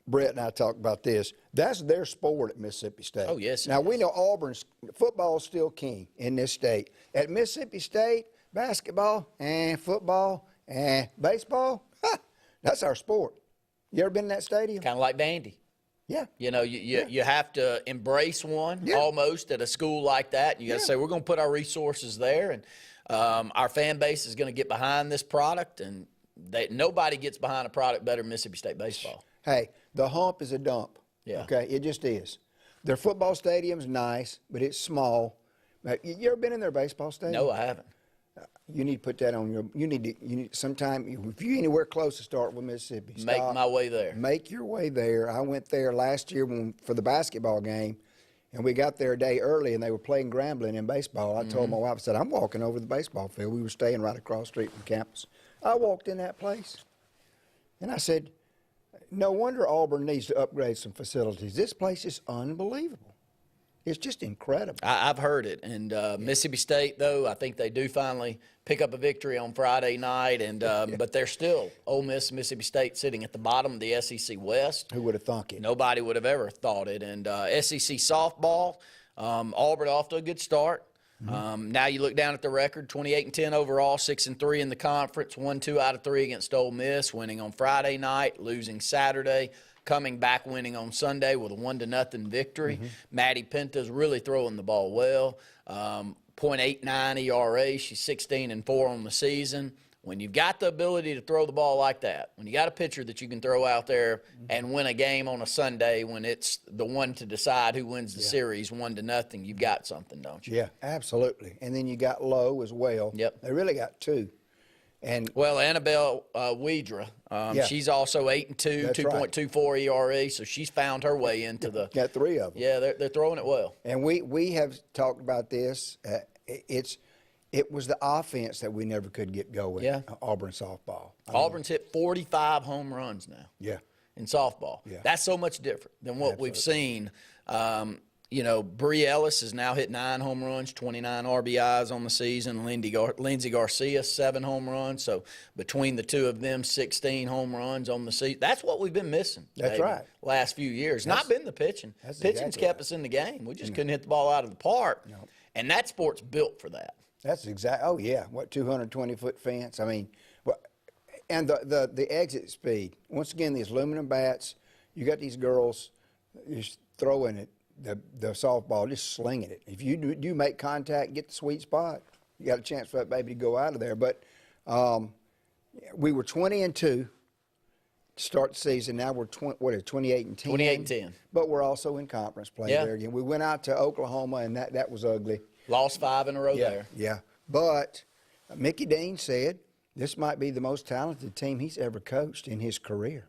Brett and I talked about this. That's their sport at Mississippi State. Oh, yes. Now, we know Auburn's football is still king in this state. At Mississippi State, basketball and football and baseball, that's our sport. You ever been in that stadium? Kind of like Vandy. Yeah. You know, you have to embrace one almost at a school like that. You got to say, we're going to put our resources there, and our fan base is going to get behind this product, and nobody gets behind a product better than Mississippi State baseball. Hey, the hump is a dump. Yeah. Okay, it just is. Their football stadium's nice, but it's small. You ever been in their baseball stadium? No, I haven't. You need to put that on your. You need sometime if you're anywhere close to start with Mississippi. Stop, make my way there. Make your way there. I went there last year for the basketball game, and we got there a day early, and they were playing Grambling in baseball. I told my wife, I said, I'm walking over the baseball field. We were staying right across the street from campus. I walked in that place, and I said, no wonder Auburn needs to upgrade some facilities. This place is unbelievable. It's just incredible. I've heard it. And Mississippi State, though, I think they do finally pick up a victory on Friday night. And but they're still Ole Miss and Mississippi State sitting at the bottom of the SEC West. Who would have thunk it? Nobody would have ever thought it. And SEC softball, Auburn off to a good start. Now you look down at the record, 28-10 overall, 6-3 in the conference, won 2 out of 3 against Ole Miss, winning on Friday night, losing Saturday, coming back winning on Sunday with a 1-0 victory. Maddie Pinta's really throwing the ball well. .89 ERA, she's 16-4 on the season. When you've got the ability to throw the ball like that, when you got a pitcher that you can throw out there and win a game on a Sunday when it's the one to decide who wins the series 1-0, you've got something, don't you? Yeah, absolutely. And then you got Lowe as well. Yep. They really got 2. And well, Annabelle Wedra, she's also 8-2, 2.24 ERA, so she's found her way into the. Got 3 of them. Yeah, they're throwing it well. And we have talked about this. It was the offense that we never could get going. Yeah. Auburn softball. Auburn's hit 45 home runs now. Yeah. in softball. Yeah. That's so much different than what we've seen. You know, Bree Ellis has now hit 9 home runs, 29 RBIs on the season. Lindsey Garcia, 7 home runs. So between the two of them, 16 home runs on the season. That's what we've been missing. That's right. Last few years. Not been the pitching. Pitching's kept us in the game. We just couldn't hit the ball out of the park. No. And that sport's built for that. That's exactly. Oh yeah, what 220-foot fence? I mean, and the exit speed. Once again, these aluminum bats. You got these girls just throwing it. The softball, just slinging it. If you do make contact, get the sweet spot, you got a chance for that baby to go out of there. But we were 20-2 to start the season. Now we're 28-10. 28-10. But we're also in conference play there again. We went out to Oklahoma, and that was ugly. Lost 5 in a row there. Yeah, but Mickey Dean said this might be the most talented team he's ever coached in his career.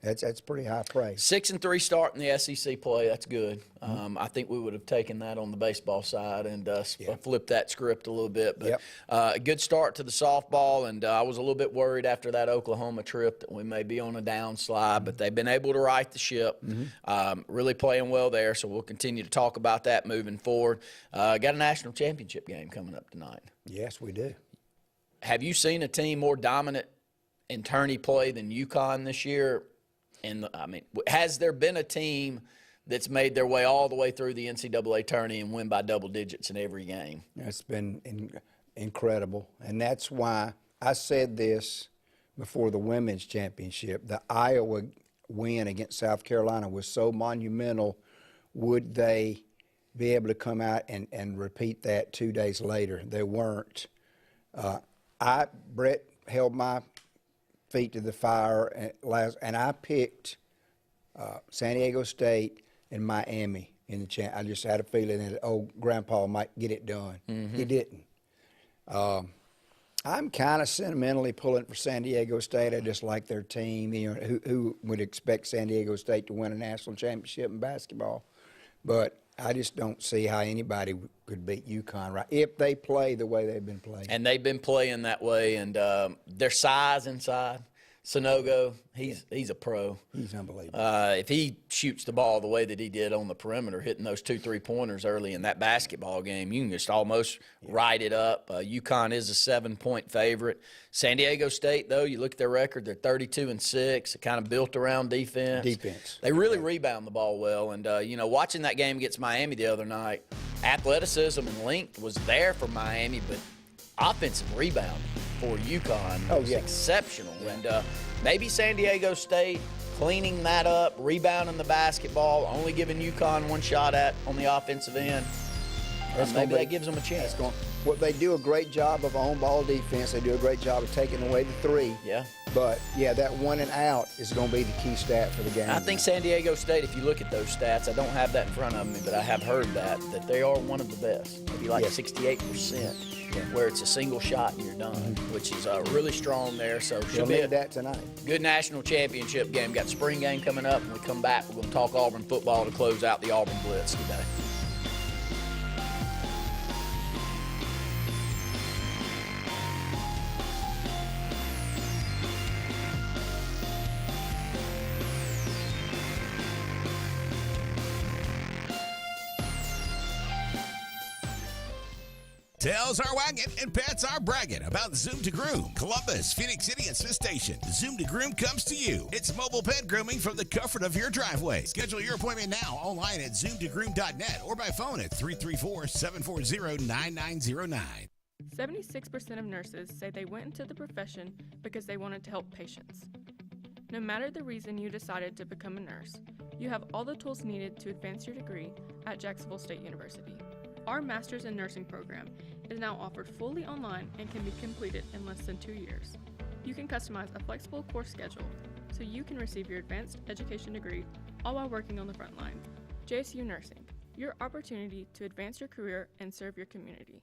That's pretty high praise. 6-3 start in the SEC play. That's good. I think we would have taken that on the baseball side and flipped that script a little bit. But a good start to the softball, and I was a little bit worried after that Oklahoma trip that we may be on a downslide, but they've been able to right the ship. Really playing well there, so we'll continue to talk about that moving forward. Got a national championship game coming up tonight. Yes, we do. Have you seen a team more dominant in tourney play than UConn this year? And I mean, has there been a team that's made their way all the way through the NCAA tourney and win by double digits in every game? It's been incredible, and that's why I said this before the women's championship. The Iowa win against South Carolina was so monumental. Would they be able to come out and repeat that 2 days later? They weren't. Brett held my feet to the fire and I picked San Diego State and Miami in the champ. I just had a feeling that old Grandpa might get it done. He didn't. I'm kind of sentimentally pulling for San Diego State. I just like their team. You know, who would expect San Diego State to win a national championship in basketball? But I just don't see how anybody could beat UConn, right, if they play the way they've been playing. And they've been playing that way, and their size inside. Sonogo, he's a pro. He's unbelievable. If he shoots the ball the way that he did on the perimeter, hitting those 2 3-pointers early in that basketball game, you can just almost ride it up. UConn is a 7-point favorite. San Diego State, though, you look at their record, they're 32-6. They're kind of built around defense. They really rebound the ball well. And, you know, watching that game against Miami the other night, athleticism and length was there for Miami, but offensive rebound for UConn was exceptional. And maybe San Diego State cleaning that up, rebounding the basketball, only giving UConn one shot at on the offensive end. Maybe that gives them a chance. Well, they do a great job of on-ball defense. They do a great job of taking away the three. Yeah. But, yeah, that 1 and out is going to be the key stat for the game. I think San Diego State, if you look at those stats, I don't have that in front of me, but I have heard that they are one of the best, maybe like 68%. Where it's a single shot and you're done, which is really strong there. So should be that tonight. Good national championship game. Got the spring game coming up. When we come back, we're going to talk Auburn football to close out the Auburn Blitz today. Tails are wagging and pets are bragging about Zoom to Groom. Columbus, Phoenix City, and Smith Station. Zoom to Groom comes to you. It's mobile pet grooming from the comfort of your driveway. Schedule your appointment now online at zoomtogrooom.net or by phone at 334-740-9909. 76% of nurses say they went into the profession because they wanted to help patients. No matter the reason you decided to become a nurse, you have all the tools needed to advance your degree at Jacksonville State University. Our Master's in Nursing program is now offered fully online and can be completed in less than 2 years. You can customize a flexible course schedule so you can receive your advanced education degree all while working on the front line. JSU Nursing, your opportunity to advance your career and serve your community.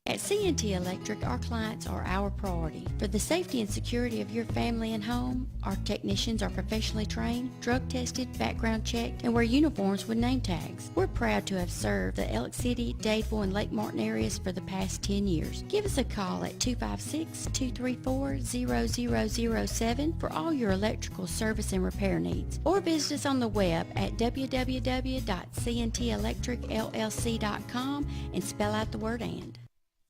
At CNT Electric, our clients are our priority. For the safety and security of your family and home, our technicians are professionally trained, drug tested, background checked, and wear uniforms with name tags. We're proud to have served the Elk City, Dadeville, and Lake Martin areas for the past 10 years. Give us a call at 256-234-0007 for all your electrical service and repair needs, or visit us on the web at www.cntelectricllc.com and spell out the word "and."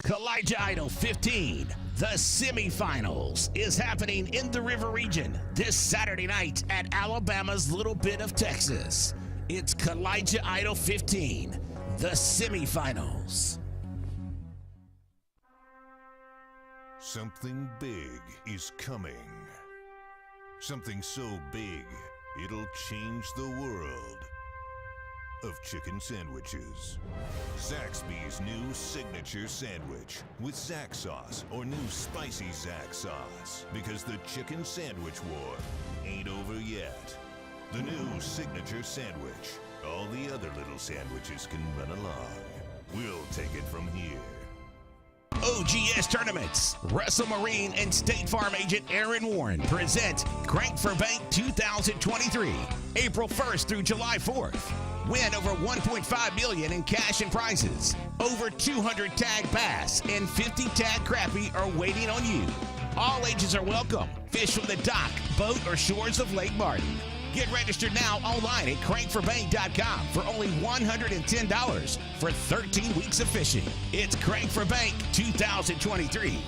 Kalijah Idol 15, the semifinals, is happening in the River Region this Saturday night at Alabama's Little Bit of Texas. It's Kalijah Idol 15, the semifinals. Something big is coming. Something so big, it'll change the world. Of chicken sandwiches. Zaxby's new signature sandwich with Zax sauce or new spicy Zax sauce, because the chicken sandwich war ain't over yet. The new signature sandwich. All the other little sandwiches can run along. We'll take it from here. OGS Tournaments. Russell Marine and State Farm agent Aaron Warren present Crank for Bank 2023, April 1st through July 4th. Win over $1.5 million in cash and prizes. Over 200 tag bass and 50 tag crappie are waiting on you. All ages are welcome. Fish from the dock, boat, or shores of Lake Martin. Get registered now online at crankforbank.com for only $110 for 13 weeks of fishing. It's Crank for Bank 2023.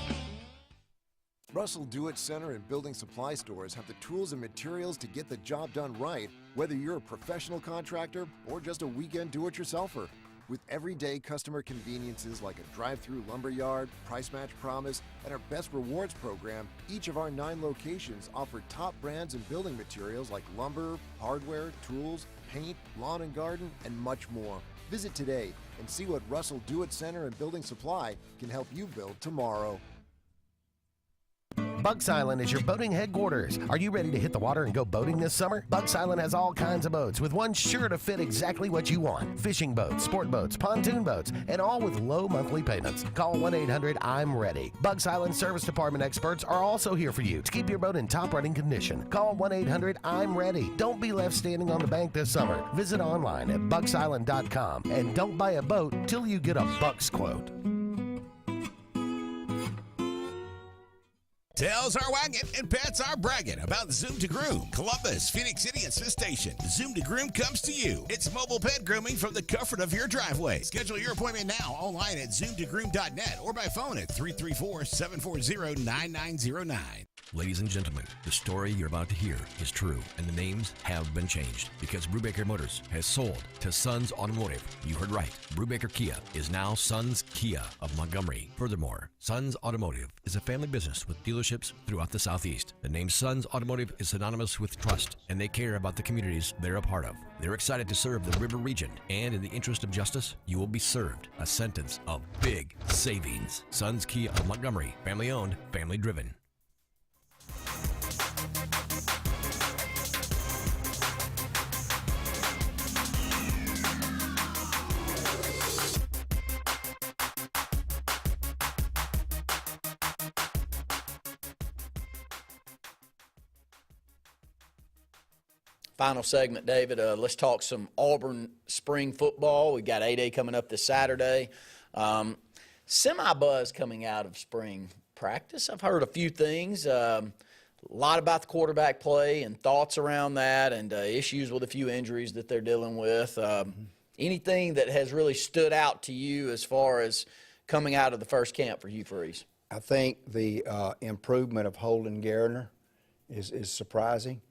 Russell Do-It Center and building supply stores have the tools and materials to get the job done right, whether you're a professional contractor or just a weekend do-it-yourselfer. With everyday customer conveniences like a drive-through lumberyard, price match promise, and our best rewards program, each of our 9 locations offer top brands and building materials like lumber, hardware, tools, paint, lawn and garden, and much more. Visit today and see what Russell Do-It Center and Building Supply can help you build tomorrow. Bugs Island is your boating headquarters. Are you ready to hit the water and go boating this summer? Bugs Island has all kinds of boats, with one sure to fit exactly what you want. Fishing boats, sport boats, pontoon boats, and all with low monthly payments. Call 1-800-I'm-READY. Bugs Island Service Department experts are also here for you to keep your boat in top running condition. Call 1-800-I'm-READY. Don't be left standing on the bank this summer. Visit online at bugsisland.com and don't buy a boat till you get a Bucks quote. Tails are wagging and pets are bragging about Zoom to Groom. Columbus, Phoenix City, and Smith Station. Zoom to Groom comes to you. It's mobile pet grooming from the comfort of your driveway. Schedule your appointment now online at zoomtogroom.net or by phone at 334-740-9909. Ladies and gentlemen, the story you're about to hear is true, and the names have been changed because Brubaker Motors has sold to Sons Automotive. You heard right. Brubaker Kia is now Sons Kia of Montgomery. Furthermore, Sons Automotive is a family business with dealerships throughout the Southeast. The name Sons Automotive is synonymous with trust, and they care about the communities they're a part of. They're excited to serve the River Region, and in the interest of justice, you will be served a sentence of big savings. Sons Kia of Montgomery, family owned, family driven. Final segment, David. Let's talk some Auburn spring football. We've got 8A coming up this Saturday. Semi-buzz coming out of spring practice. I've heard a few things, a lot about the quarterback play and thoughts around that, and issues with a few injuries that they're dealing with. Anything that has really stood out to you as far as coming out of the first camp for Hugh Freeze? I think the improvement of Holden Garner is surprising.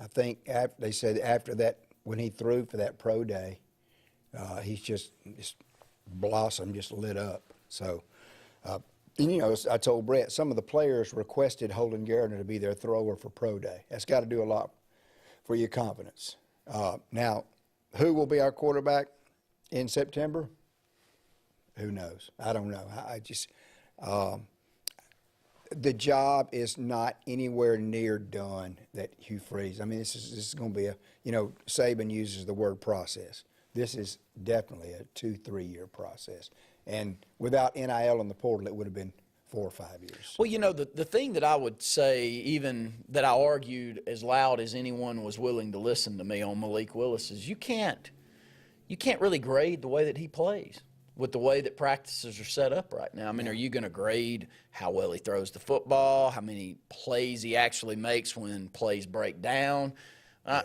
I think they said after that, when he threw for that pro day, he's just blossomed, just lit up. So, you know, I told Brett, some of the players requested Holden Garner to be their thrower for pro day. That's got to do a lot for your confidence. Now, who will be our quarterback in September? Who knows? I don't know. I just the job is not anywhere near done that Hugh Freeze. I mean, this is going to be a, you know, Saban uses the word process. This is definitely a 2-3 year process. And without NIL in the portal, it would have been 4 or 5 years. Well, you know, the thing that I would say, even that I argued as loud as anyone was willing to listen to me on Malik Willis, is you can't really grade the way that he plays with the way that practices are set up right now. I mean, are you going to grade how well he throws the football, how many plays he actually makes when plays break down?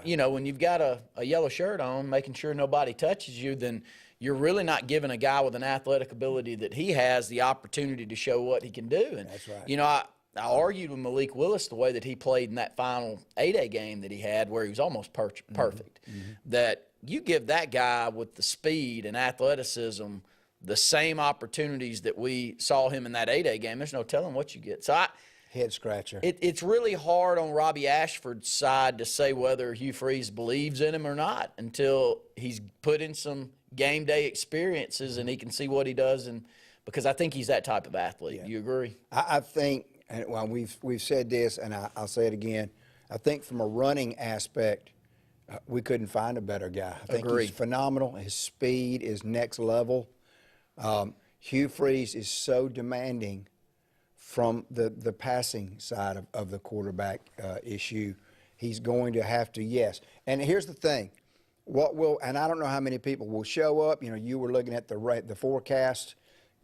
You know, when you've got a yellow shirt on, making sure nobody touches you, then you're really not giving a guy with an athletic ability that he has the opportunity to show what he can do. And, that's right. You know, I argued with Malik Willis the way that he played in that final A-Day game that he had where he was almost perfect, that you give that guy with the speed and athleticism the same opportunities that we saw him in that A-Day game, there's no telling what you get. So head scratcher. It's really hard on Robbie Ashford's side to say whether Hugh Freeze believes in him or not until he's put in some game day experiences and he can see what he does, and because I think he's that type of athlete. Yeah. You agree? I think, and well, we've said this, and I'll say it again. I think from a running aspect, we couldn't find a better guy. I think he's phenomenal. His speed is next level. Hugh Freeze is so demanding from the passing side of the quarterback issue. He's going to have to, yes. And here's the thing. And I don't know how many people will show up. You know, you were looking at the forecast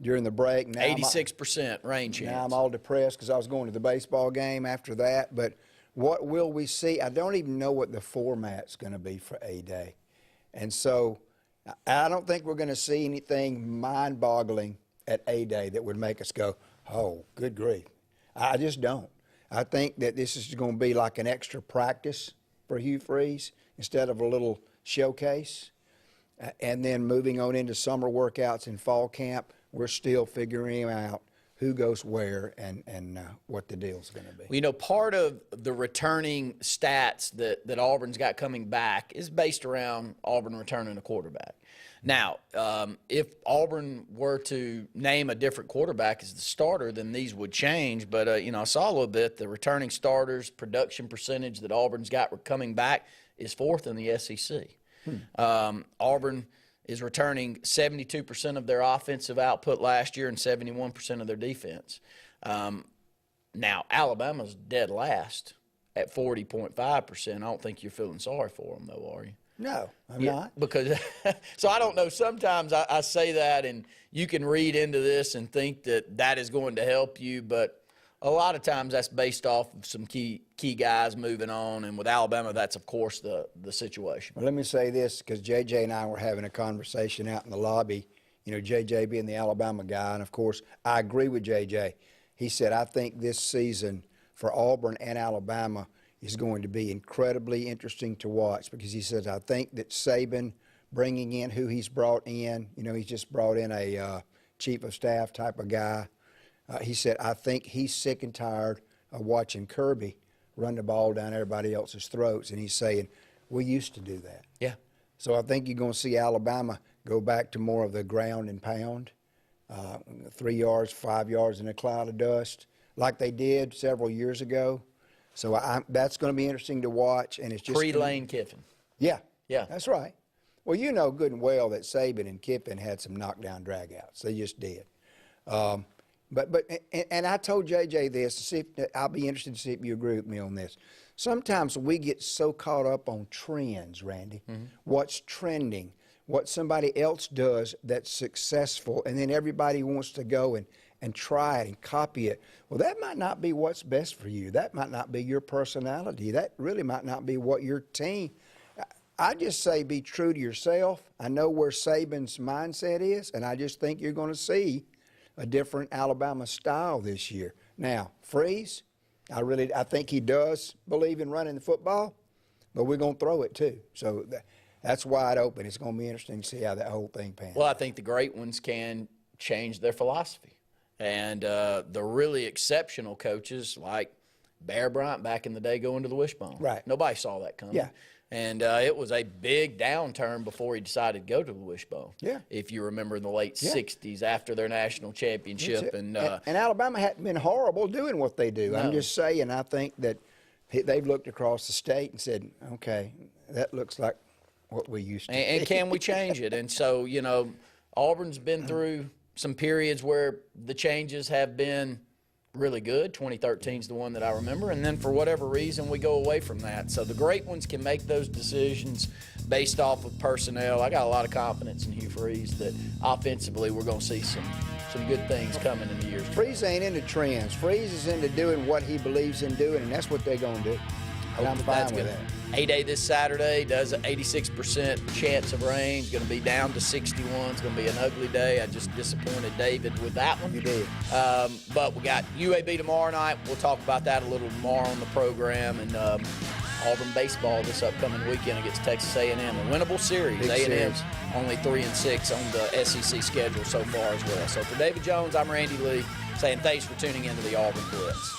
during the break. Now 86% rain chance. Now I'm all depressed because I was going to the baseball game after that. But what will we see? I don't even know what the format's going to be for A-Day. And so I don't think we're going to see anything mind-boggling at A-Day that would make us go, oh, good grief. I just don't. I think that this is going to be like an extra practice for Hugh Freeze instead of a little showcase. And then moving on into summer workouts and fall camp, we're still figuring out who goes where and what the deal's going to be. Well, you know, part of the returning stats that Auburn's got coming back is based around Auburn returning a quarterback. Now, if Auburn were to name a different quarterback as the starter, then these would change. But, you know, I saw a little bit. The returning starters production percentage that Auburn's got coming back is 4th in the SEC. Auburn is returning 72% of their offensive output last year and 71% of their defense. Now, Alabama's dead last at 40.5%. I don't think you're feeling sorry for them, though, are you? No, I'm not. Because so I don't know. Sometimes I say that, and you can read into this and think that is going to help you, but a lot of times that's based off of some key guys moving on, and with Alabama, that's, of course, the situation. Well, let me say this, because J.J. and I were having a conversation out in the lobby, you know, J.J. being the Alabama guy, and, of course, I agree with J.J. He said, I think this season for Auburn and Alabama is going to be incredibly interesting to watch, because he says, I think that Saban bringing in who he's brought in, you know, he's just brought in a chief of staff type of guy. He said, I think he's sick and tired of watching Kirby run the ball down everybody else's throats. And he's saying, we used to do that. Yeah. So I think you're going to see Alabama go back to more of the ground and pound, 3 yards, 5 yards in a cloud of dust, like they did several years ago. So that's going to be interesting to watch. And it's just pre-Lane Kiffin. Yeah. Yeah. That's right. Well, you know good and well that Saban and Kiffin had some knockdown dragouts. They just did. But I told JJ this, to see if, I'll be interested to see if you agree with me on this. Sometimes we get so caught up on trends, Randy, what's trending, what somebody else does that's successful, and then everybody wants to go and try it and copy it. Well, that might not be what's best for you. That might not be your personality. That really might not be what your team. I just say be true to yourself. I know where Saban's mindset is, and I just think you're going to see a different Alabama style this year. Now, Freeze, I think he does believe in running the football, but we're going to throw it too. So that's wide open. It's going to be interesting to see how that whole thing pans out. Well, I think the great ones can change their philosophy. And the really exceptional coaches like Bear Bryant back in the day going to the wishbone. Right. Nobody saw that coming. Yeah. And it was a big downturn before he decided to go to the wishbone. Yeah. If you remember in the late 60s after their national championship. And Alabama hadn't been horrible doing what they do. No. I'm just saying, I think that they've looked across the state and said, okay, that looks like what we used to do. And can we change it? And so, you know, Auburn's been through some periods where the changes have been really good. 2013 is the one that I remember, and then for whatever reason we go away from that. So the great ones can make those decisions based off of personnel. I got a lot of confidence in Hugh Freeze that offensively we're going to see some good things coming in the years. Freeze ain't into trends. Freeze is into doing what he believes in doing, and that's what they're going to do. And I'm fine with that. A-Day this Saturday does an 86% chance of rain. It's going to be down to 61. It's going to be an ugly day. I just disappointed David with that one. You did. But we got UAB tomorrow night. We'll talk about that a little tomorrow on the program. And Auburn baseball this upcoming weekend against Texas A&M. A winnable series. A&M's only 3-6 on the SEC schedule so far as well. So for David Jones, I'm Randy Lee saying thanks for tuning into the Auburn Blitz.